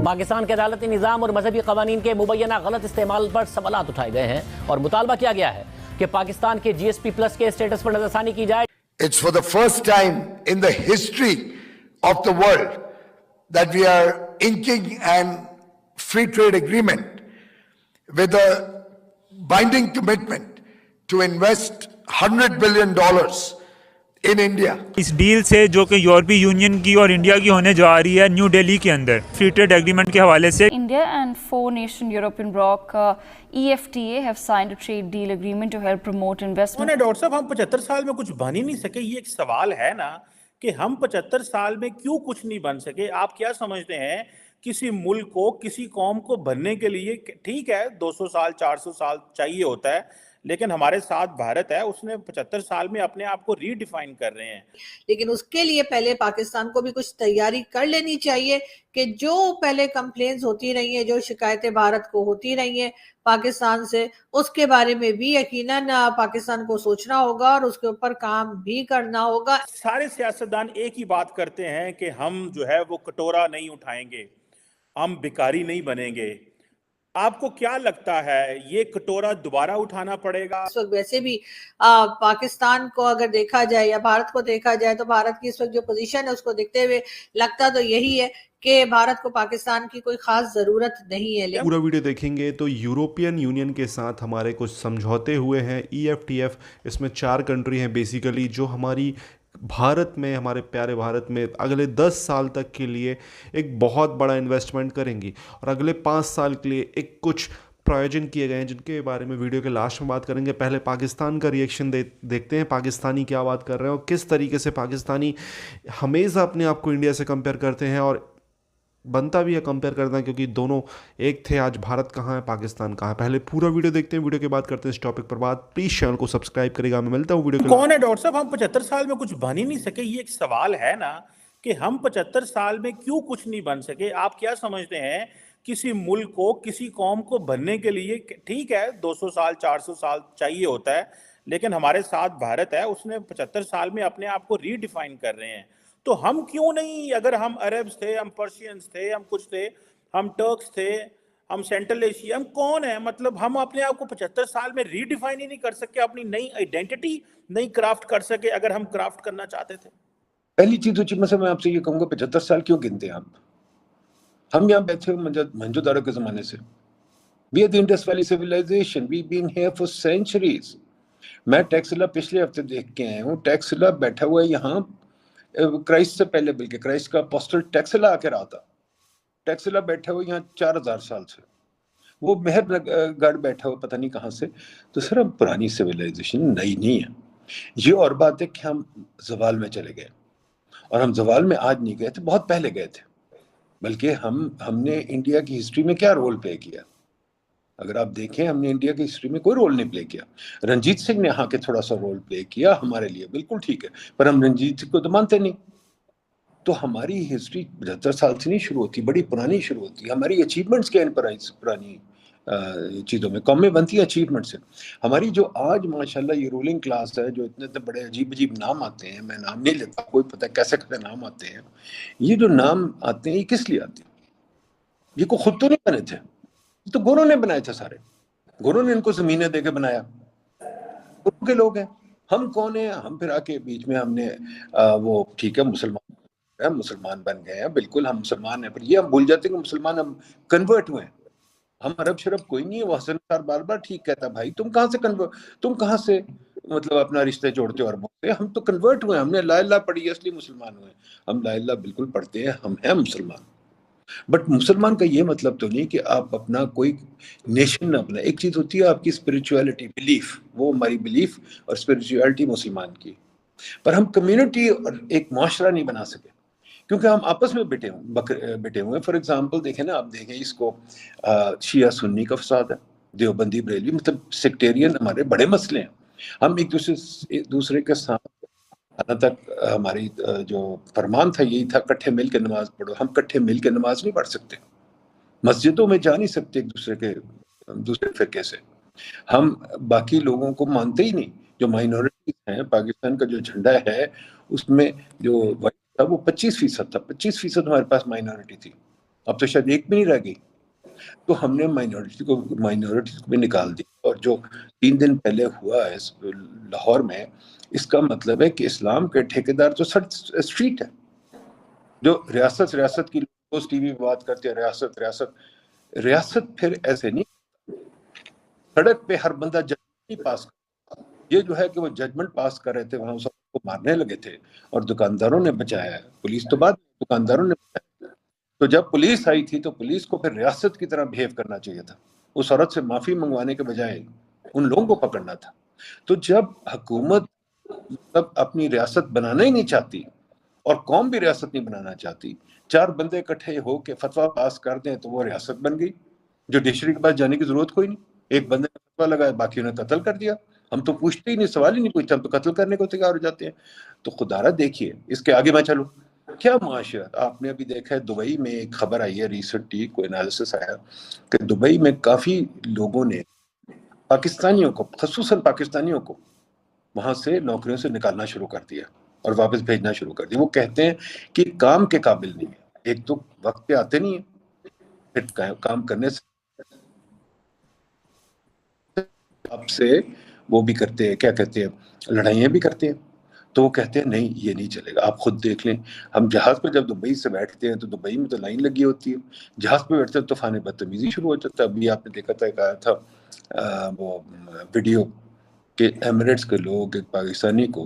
पाकिस्तान के अदालती निज़ाम और मजहबी कवानीन के मुबैना गलत इस्तेमाल पर सवालात उठाए गए हैं और मुतालबा किया गया है कि पाकिस्तान के GSP प्लस के स्टेटस पर नजरसानी की जाए। It's for the first time in the history of the world that we are inking an free trade agreement with a binding commitment to invest $100 billion in India. इस deal से जो कि यूरोपीय union की और इंडिया की होने जा रही है न्यू दिल्ली के अंदर फ्री ट्रेड एग्रीमेंट के हवाले से India and four-nation European bloc EFTA have signed a trade deal agreement to help promote investment. Doctor साहब, हम 75 साल में कुछ बन ही नहीं सके, ये एक सवाल है ना कि हम 75 साल में क्यों कुछ नहीं बन सके। आप क्या समझते हैं किसी मुल्क को, किसी कौम को बनने के लिए ठीक है 200 साल 400 साल चाहिए होता है, लेकिन हमारे साथ भारत है, उसने 75 साल में अपने आप को रीडिफाइन कर रहे हैं। लेकिन उसके लिए पहले पाकिस्तान को भी कुछ तैयारी कर लेनी चाहिए कि जो पहले कंप्लेंट्स होती रही हैं, जो शिकायतें भारत को होती रही हैं पाकिस्तान से, उसके बारे में भी यकीनन पाकिस्तान को सोचना होगा और उसके ऊपर काम भी करना होगा। सारे सियासतदान एक ही बात करते हैं कि हम जो है वो कटोरा नहीं उठाएंगे, हम भिखारी नहीं बनेंगे। आपको क्या लगता है ये कटोरा दोबारा उठाना पड़ेगा? इस वक्त वैसे भी पाकिस्तान को अगर देखा जाए या भारत को देखा जाए तो भारत की इस वक्त जो पोजीशन है उसको देखते हुए लगता तो यही है कि भारत को पाकिस्तान की कोई खास जरूरत नहीं है। पूरा वीडियो देखेंगे तो यूरोपियन यूनियन के साथ हमारे कुछ समझौते हुए हैं EFTF। इसमें 4 कंट्री हैं बेसिकली जो हमारी भारत में, हमारे प्यारे भारत में अगले 10 साल तक के लिए एक बहुत बड़ा इन्वेस्टमेंट करेंगी और अगले 5 साल के लिए एक कुछ प्रायोजन किए गए हैं जिनके बारे में वीडियो के लास्ट में बात करेंगे। पहले पाकिस्तान का रिएक्शन देखते हैं, पाकिस्तानी क्या बात कर रहे हैं और किस तरीके से पाकिस्तानी हमेशा अपने आप को इंडिया से कंपेयर करते हैं और बनता भी है कंपेयर करना, क्योंकि दोनों एक थे। आज भारत कहाँ है, पाकिस्तान कहाँ है। पहले पूरा वीडियो देखते हैं, वीडियो के बाद करते हैं इस टॉपिक पर बात। प्लीज चैनल को सब्सक्राइब करेगा। मैं मिलता हूँ वीडियो के। कौन है डॉक्टर साहब, हम 75 साल में कुछ बन ही नहीं सके, ये एक सवाल है ना कि हम 75 साल में क्यों कुछ नहीं बन सके। आप क्या समझते हैं किसी मुल्क को, किसी कौम को बनने के लिए ठीक है 200 साल 400 साल चाहिए होता है, लेकिन हमारे साथ भारत है, उसने 75 साल में अपने आप को रीडिफाइन कर रहे हैं। तो हम क्यों नहीं, अगर हम अरब्स थे, हम पर्शियंस थे, हम कुछ थे, हम टर्क्स थे, हम सेंट्रल एशिया, हम कौन है, मतलब हम अपने आप को 75 साल में रीडिफाइन ही नहीं कर सके, अपनी नई आइडेंटिटी नहीं क्राफ्ट कर सके अगर हम क्राफ्ट करना चाहते थे। पहली चीज मैं आपसे ये कहूंगा 75 साल क्यों गिनते हैं आप? हम यहाँ बैठे मोहनजोदारो के जमाने से। We are the Indus valley civilization, we been here for centuries. मैं टैक्सला पिछले हफ्ते देख के आया हूँ। टैक्सला बैठा हुआ है यहाँ क्राइस्ट से पहले, बल्कि क्राइस्ट का अपोस्टल टैक्सला आके रहा था। टैक्सला बैठा हुआ यहाँ 4000 साल से। वो मेहरगढ़ बैठा हुआ पता नहीं कहाँ से। तो सर हम पुरानी सिविलाइजेशन नई नहीं है। ये और बात है कि हम जवाल में चले गए, और हम जवाल में आज नहीं गए थे, बहुत पहले गए थे। बल्कि हमने इंडिया की हिस्ट्री में क्या रोल प्ले किया, अगर आप देखें, हमने इंडिया की हिस्ट्री में कोई रोल नहीं प्ले किया। रंजीत सिंह ने यहाँ के थोड़ा सा रोल प्ले किया हमारे लिए, बिल्कुल ठीक है, पर हम रंजीत सिंह को तो मानते नहीं। तो हमारी हिस्ट्री 75 साल से नहीं शुरू होती, बड़ी पुरानी शुरू होती है। हमारी अचीवमेंट्स क्या इन पुरानी चीज़ों में कौमें बनती है अचीवमेंट से। हमारी जो आज माशाल्लाह ये रूलिंग क्लास है, जो इतने बड़े अजीब नाम आते हैं, मैं नाम नहीं लेता, कोई पता कैसे कैसे नाम आते हैं। ये जो नाम आते हैं ये किस लिए आते हैं? ये को खुद तो नहीं बने थे, तो गोरों ने बनाए थे सारे। गोरों ने इनको जमीनें देके बनाया, गोरों के लोग हैं। हम कौन है? हम फिर आके बीच में हमने वो ठीक है मुसलमान बन गए हैं, बिल्कुल हम मुसलमान हैं, पर ये हम भूल जाते हैं कि मुसलमान हम कन्वर्ट हुए हैं। हम अरब शरब कोई नहीं है। वो हसन खान बार ठीक कहता, भाई तुम कहाँ से मतलब अपना रिश्ते जोड़ते हो अरबों से? हम तो कन्वर्ट हुए, हमने ला इलाहा पढ़ी है इसलिए मुसलमान हुए। हम ला इलाहा बिल्कुल पढ़ते हैं, हम हैं मुसलमान। बट मुसलमान का ये मतलब तो नहीं कि आप अपना कोई नेशन ना अपना। एक चीज होती है आपकी स्पिरिचुअलिटी, बिलीफ, वो हमारी बिलीफ और स्पिरिचुअलिटी मुसलमान की, पर हम कम्युनिटी और एक माशरा नहीं बना सके क्योंकि हम आपस में बिटे हुए। फॉर एग्जांपल देखें ना, आप देखें इसको शिया सुन्नी का फसाद है, देवबंदी बरेलवी, मतलब सेक्टेरियन हमारे बड़े मसले हैं। हम एक दूसरे के साथ तक हमारी जो फरमान था यही था, इकट्ठे मिल के नमाज पढ़ो। हम इकट्ठे मिल के नमाज नहीं पढ़ सकते, मस्जिदों में जा नहीं सकते एक दूसरे फिरके से। हम बाकी लोगों को मानते ही नहीं। जो माइनॉरिटीज हैं, पाकिस्तान का जो झंडा है उसमें जो वाइट था वो 25% था। 25% हमारे पास माइनॉरिटी थी। अब तो शायद एक भी नहीं रह गई। तो हमने माइनॉरिटी को भी निकाल दिया। और जो 3 दिन पहले हुआ है लाहौर में, इसका मतलब है कि इस्लाम के ठेकेदार तो स्ट्रीट है। जो रियासत की रोज टीवी पे बात करते हैं, रियासत फिर ऐसे नहीं, सड़क पे हर बंदा जजमेंट नहीं पास कर। ये जो है कि वो जजमेंट पास कर रहे थे, वहां सबको मारने लगे थे और दुकानदारों ने बचाया है। पुलिस तो बाद में, दुकानदारों ने बचाया। तो जब पुलिस आई थी तो पुलिस को फिर रियासत की तरह बिहेव करना चाहिए था। उस औरत से माफी मंगवाने के बजाय उन लोगों को पकड़ना था। तो जब हुकूमत मतलब अपनी रियासत बनाना ही नहीं चाहती और कौम भी रियासत नहीं बनाना चाहती, 4 बंदे इकट्ठे होके फतवा पास कर दें तो वो रियासत बन गई। जुडिशरी के पास जाने की जरूरत कोई नहीं, एक बंदे ने फतवा लगाया, बाकी ने कत्ल कर दिया। हम तो पूछते ही नहीं, सवाल ही नहीं पूछते, हम तो कत्ल करने को तैयार हो जाते हैं। तो खुदारा देखिए, इसके आगे मैं चलूं, क्या मुआशरा। आपने अभी देखा है दुबई में एक खबर आई है, रिसेंटली कोई एनालिसिस आया कि दुबई में काफी लोगों ने पाकिस्तानियों को, खसूसन पाकिस्तानियों को वहां से नौकरियों से निकालना शुरू कर दिया और वापस भेजना शुरू कर दिया। वो कहते हैं कि काम के काबिल नहीं है, एक तो वक्त पे आते नहीं है, फिर काम करने से अब से वो भी करते हैं, क्या कहते हैं, लड़ाइयाँ भी करते हैं। तो वो कहते हैं नहीं ये नहीं चलेगा। आप खुद देख लें, हम जहाज पर जब दुबई से बैठते हैं तो दुबई में तो लाइन लगी होती है, जहाज पे बैठते हैं तूफान बदतमीजी शुरू हो जाता है। अभी आपने देखा था, एक आया था वो वीडियो कि एमिरेट्स के लोग एक पाकिस्तानी को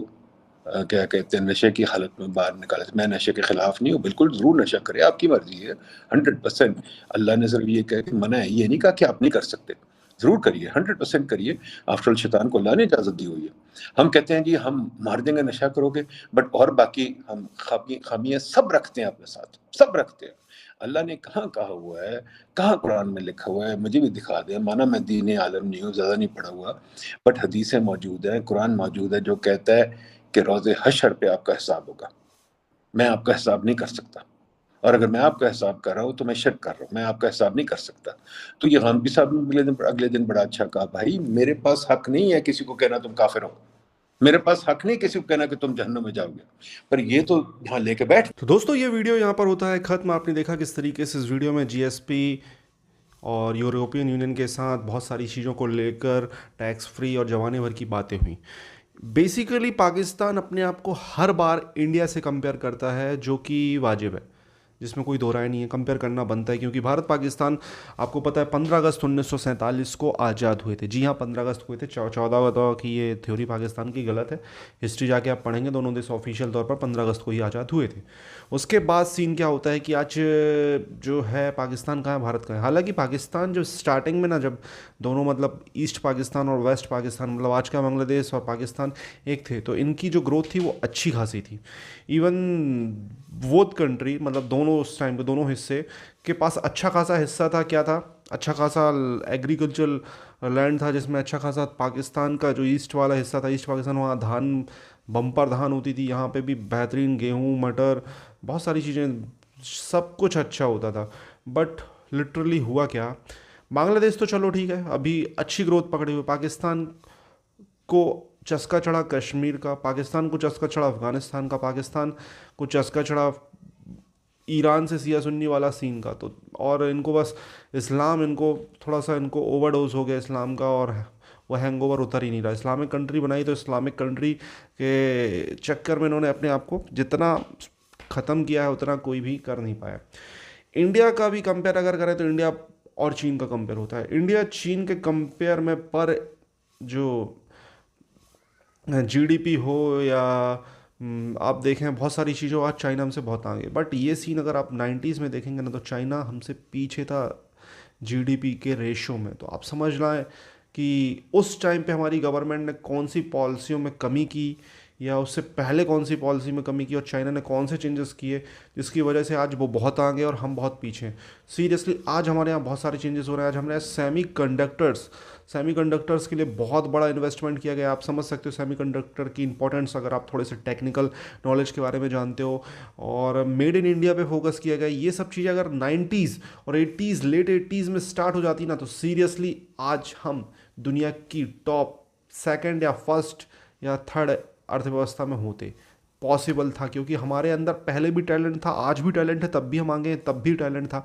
क्या कहते हैं नशे की हालत में बाहर निकाले। मैं नशे के खिलाफ नहीं हूँ, बिल्कुल जरूर नशा करें, आपकी मर्जी है, 100%। अल्लाह ने सिर्फ ये कह के मना है, ये नहीं कहा कि आप नहीं कर सकते, जरूर करिए, 100% करिए। आफ्टर ऑल शैतान को अल्लाह ने इजाजत दी हुई है। हम कहते हैं जी हम मार देंगे नशा करोगे, बट और बाकी हम खामियां सब रखते हैं अपने साथ, सब रखते हैं। अल्लाह ने कहाँ कहा हुआ है, कहाँ कुरान में लिखा हुआ है, मुझे भी दिखा दे। माना मैं दीन आलम नहीं हूँ, ज़्यादा नहीं पढ़ा हुआ, बट हदीसें मौजूद हैं, कुरान मौजूद है जो कहता है कि रोज़े हशर पे आपका हिसाब होगा। मैं आपका हिसाब नहीं कर सकता, और अगर मैं आपका हिसाब कर रहा हूँ तो मैं शिर्क कर रहा हूँ, मैं आपका हिसाब नहीं कर सकता। तो ये गांधी साहब ने अगले दिन बड़ा अच्छा कहा, भाई मेरे पास हक नहीं है किसी को कहना तुम काफिर हो, मेरे पास हक नहीं किसी को कहना कि तुम जहन्नम में जाओगे, पर ये तो यहाँ लेके बैठ। तो दोस्तों ये वीडियो यहाँ पर होता है ख़त्म। आपने देखा किस तरीके से इस वीडियो में जीएसपी और यूरोपियन यूनियन के साथ बहुत सारी चीज़ों को लेकर टैक्स फ्री और जवाने भर की बातें हुई। बेसिकली पाकिस्तान अपने आप को हर बार इंडिया से कंपेयर करता है, जो कि वाजिब है, जिसमें कोई दो राय नहीं है, कंपेयर करना बनता है। क्योंकि भारत पाकिस्तान आपको पता है 15 अगस्त 1947 को आज़ाद हुए थे। जी हाँ, 15 अगस्त हुए थे। 14 बताओ कि ये थ्योरी पाकिस्तान की गलत है, हिस्ट्री जाके आप पढ़ेंगे, दोनों देश ऑफिशियल तौर पर 15 अगस्त को ही आज़ाद हुए थे। उसके बाद सीन क्या होता है कि आज जो है पाकिस्तान कहाँ है, भारत कहाँ है। हालांकि पाकिस्तान जो स्टार्टिंग में ना, जब दोनों मतलब ईस्ट पाकिस्तान और वेस्ट पाकिस्तान, मतलब आज का बांग्लादेश और पाकिस्तान एक थे, तो इनकी जो ग्रोथ थी वो अच्छी खासी थी। इवन वो कंट्री, मतलब दोनों उस टाइम पे दोनों हिस्से के पास अच्छा खासा हिस्सा था। क्या था? अच्छा खासा एग्रीकल्चरल लैंड था, जिसमें अच्छा खासा पाकिस्तान का जो ईस्ट वाला हिस्सा था, ईस्ट पाकिस्तान, वहाँ धान, बम्पर धान होती थी। यहाँ पे भी बेहतरीन गेहूँ, मटर, बहुत सारी चीज़ें, सब कुछ अच्छा होता था। बट लिटरली हुआ क्या, बांग्लादेश तो चलो ठीक है, अभी अच्छी ग्रोथ पकड़ी हुई। पाकिस्तान को चस्का चढ़ा कश्मीर का, पाकिस्तान को चस्का चढ़ा अफ़गानिस्तान का, पाकिस्तान को चस्का चढ़ा ईरान से सिया सुन्नी वाला सीन का। तो और इनको बस इस्लाम, इनको थोड़ा सा इनको ओवरडोज हो गया इस्लाम का, और वो हैंगओवर उतर ही नहीं रहा। इस्लामिक कंट्री बनाई तो इस्लामिक कंट्री के चक्कर में इन्होंने अपने आप को जितना ख़त्म किया है उतना कोई भी कर नहीं पाया। इंडिया का भी कंपेयर अगर करें तो इंडिया और चीन का कंपेयर होता है। इंडिया चीन के कंपेयर में पर जो जीडीपी हो या आप देखें बहुत सारी चीज़ों, आज चाइना हमसे बहुत आगे। बट ये सीन अगर आप 90s में देखेंगे ना, तो चाइना हमसे पीछे था जीडीपी के रेशो में। तो आप समझ लाएं कि उस टाइम पे हमारी गवर्नमेंट ने कौन सी पॉलिसियों में कमी की, या उससे पहले कौन सी पॉलिसी में कमी की, और चाइना ने कौन से चेंजेस किए जिसकी वजह से आज वो बहुत आगे और हम बहुत पीछे हैं। सीरियसली आज हमारे यहाँ बहुत सारे चेंजेस हो रहे हैं। आज हमने सेमीकंडक्टर्स के लिए बहुत बड़ा इन्वेस्टमेंट किया गया। आप समझ सकते हो सेमीकंडक्टर की इंपॉर्टेंस, अगर आप थोड़े से टेक्निकल नॉलेज के बारे में जानते हो। और मेड इन इंडिया पे फोकस किया गया। ये सब चीज़ें अगर 90s और 80s, लेट 80s में स्टार्ट हो जाती ना, तो सीरियसली आज हम दुनिया की टॉप 2nd या 1st या 3rd अर्थव्यवस्था में होते। पॉसिबल था, क्योंकि हमारे अंदर पहले भी टैलेंट था, आज भी टैलेंट है, तब भी हम आगे हैं, तब भी टैलेंट था।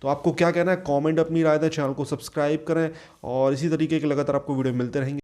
तो आपको क्या कहना है, कमेंट अपनी राय दें, चैनल को सब्सक्राइब करें और इसी तरीके के लगातार आपको वीडियो मिलते रहेंगे।